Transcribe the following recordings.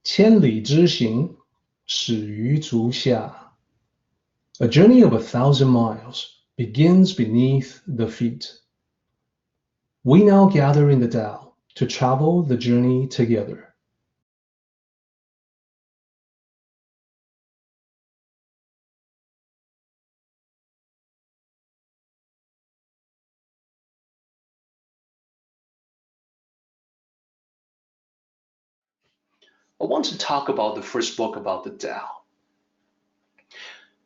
千里之行，始于足下. A journey of 1,000 miles begins beneath the feet. We now gather in the Tao to travel the journey together. I want to talk about the first book about the Tao.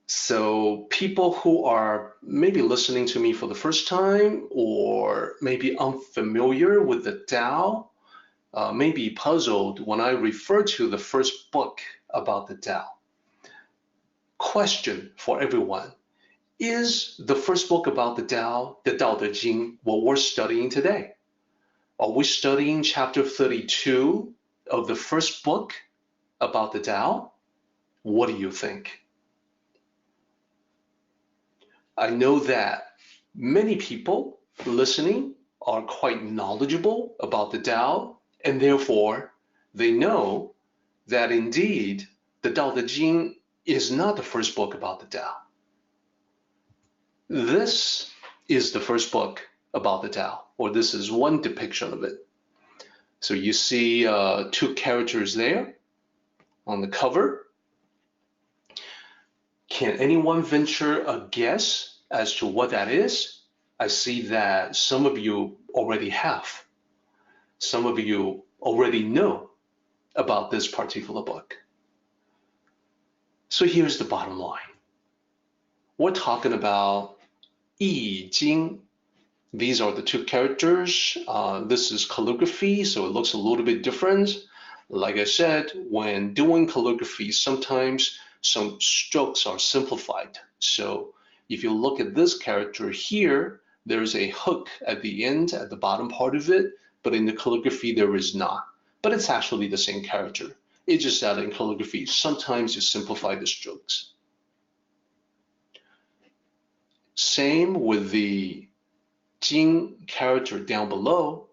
So people who are maybe listening to me for the first time or maybe unfamiliar with the Tao may be puzzled when I refer to the first book about the Tao. Question for everyone. Is the first book about the Tao, the Daodejing, what we're studying today? Are we studying chapter 32 of the first book about the Tao? What do you think? I know that many people listening are quite knowledgeable about the Tao, and therefore they know that indeed the Daodejing is not the first book about the Tao. This is the first book about the Tao, or this is one depiction of it. So you see two characters there on the cover. Can anyone venture a guess as to what that is? I see that some of you already have. Some of you already know about this particular book. So here's the bottom line. We're talking about Jing. These are the two characters. This is calligraphy, so it looks a little bit different. Like I said, when doing calligraphy, sometimes some strokes are simplified. So if you look at this character here, there's a hook at the end, at the bottom part of it, but in the calligraphy there is not. But it's actually the same character. It's just that in calligraphy, sometimes you simplify the strokes. Same with the Jing character down below.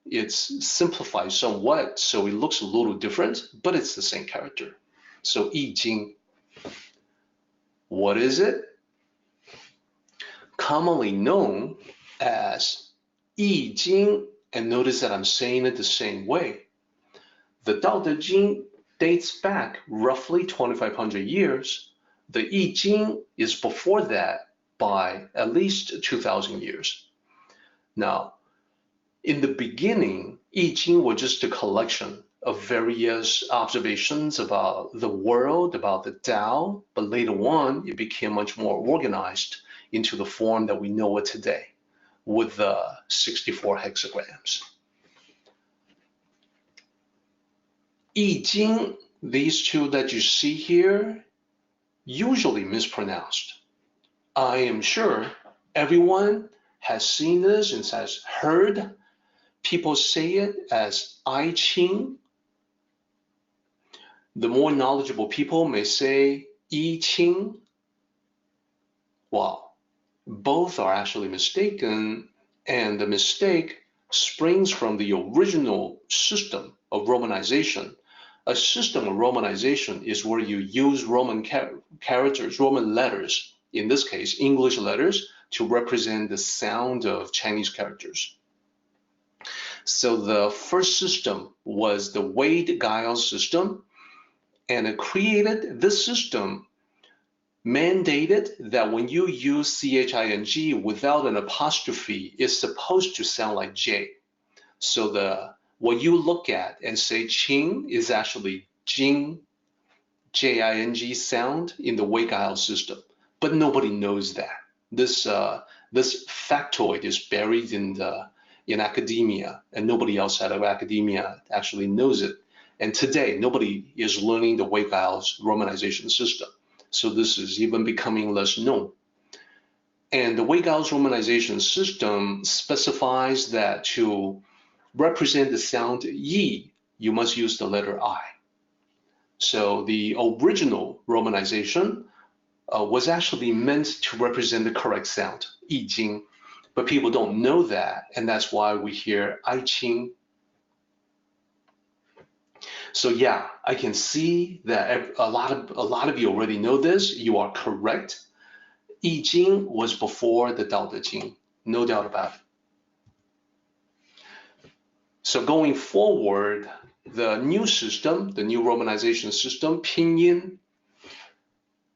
It's simplified somewhat, so it looks a little different, but it's the same character. So Jing. What is it? Commonly known as Jing, and notice that I'm saying it the same way. The Daodejing dates back roughly 2,500 years. The Jing is before that by at least 2,000 years. Now, in the beginning, Jing was just a collection of various observations about the world, about the Tao, but later on, it became much more organized into the form that we know it today, with the 64 hexagrams. Jing, these two that you see here, usually mispronounced. I am sure everyone has seen this and has heard people say it as Ching. The more knowledgeable people may say Ching. Well, both are actually mistaken, and the mistake springs from the original system of romanization. A system of romanization is where you use Roman characters, Roman letters, in this case, English letters, to represent the sound of Chinese characters. So the first system was the Wade-Giles system, and it created this system mandated that when you use CHING without an apostrophe, it's supposed to sound like J. So what you look at and say Ching is actually Jing, J-I-N-G sound in the Wade-Giles system, but nobody knows that. This factoid is buried in academia, and nobody else out of academia actually knows it. And today, nobody is learning the Wade-Giles romanization system. So this is even becoming less known. And the Wade-Giles romanization system specifies that to represent the sound yi, you must use the letter I. So the original romanization was actually meant to represent the correct sound, yi jing, but people don't know that, and that's why we hear I ching. So yeah, I can see that a lot of you already know this. You are correct. I Jing was before the Daodejing, no doubt about it. So going forward, the new system, the new romanization system, pinyin,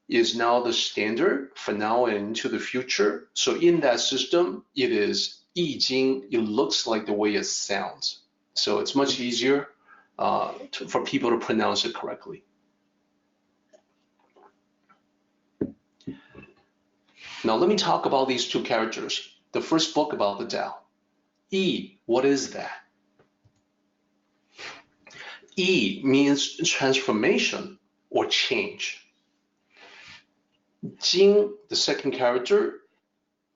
is now the standard for now and into the future. So in that system, it is I Jing. It looks like the way it sounds. So it's much easier for people to pronounce it correctly. Now let me talk about these two characters. The first book about the Tao. Yi, what is that? Yi means transformation or change. Jing, the second character,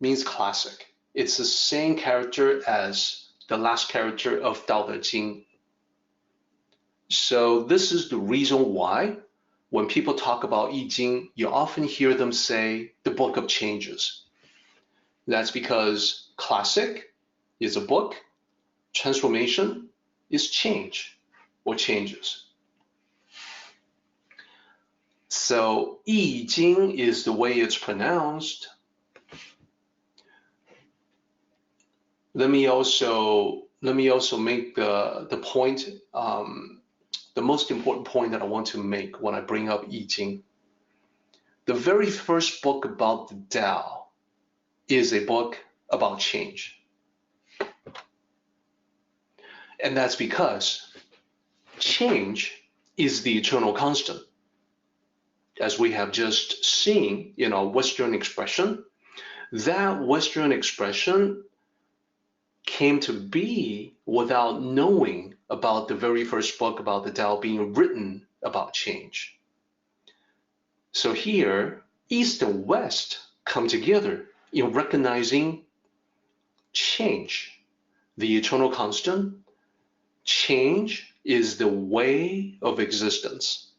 means classic. It's the same character as the last character of Daodejing. So this is the reason why when people talk about I Jing, you often hear them say the book of changes. That's because classic is a book, transformation is change or changes. So I Jing is the way it's pronounced. Let me also make the point, the most important point that I want to make when I bring up I Jing. The very first book about the Tao is a book about change. And that's because change is the eternal constant. As we have just seen in our Western expression, that Western expression came to be without knowing about the very first book about the Tao being written about change. So here, East and West come together in recognizing change, the eternal constant. Change is the way of existence.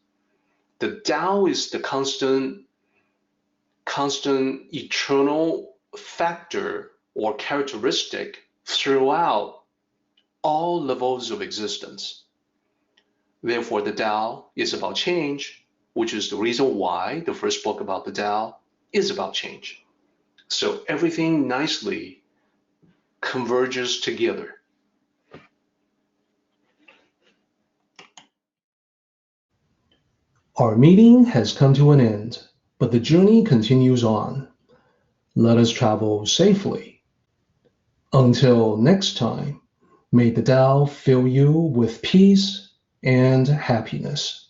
The Tao is the constant eternal factor or characteristic throughout all levels of existence. Therefore, the Tao is about change, which is the reason why the first book about the Tao is about change. So everything nicely converges together. Our meeting has come to an end, but the journey continues on. Let us travel safely. Until next time, may the Tao fill you with peace and happiness.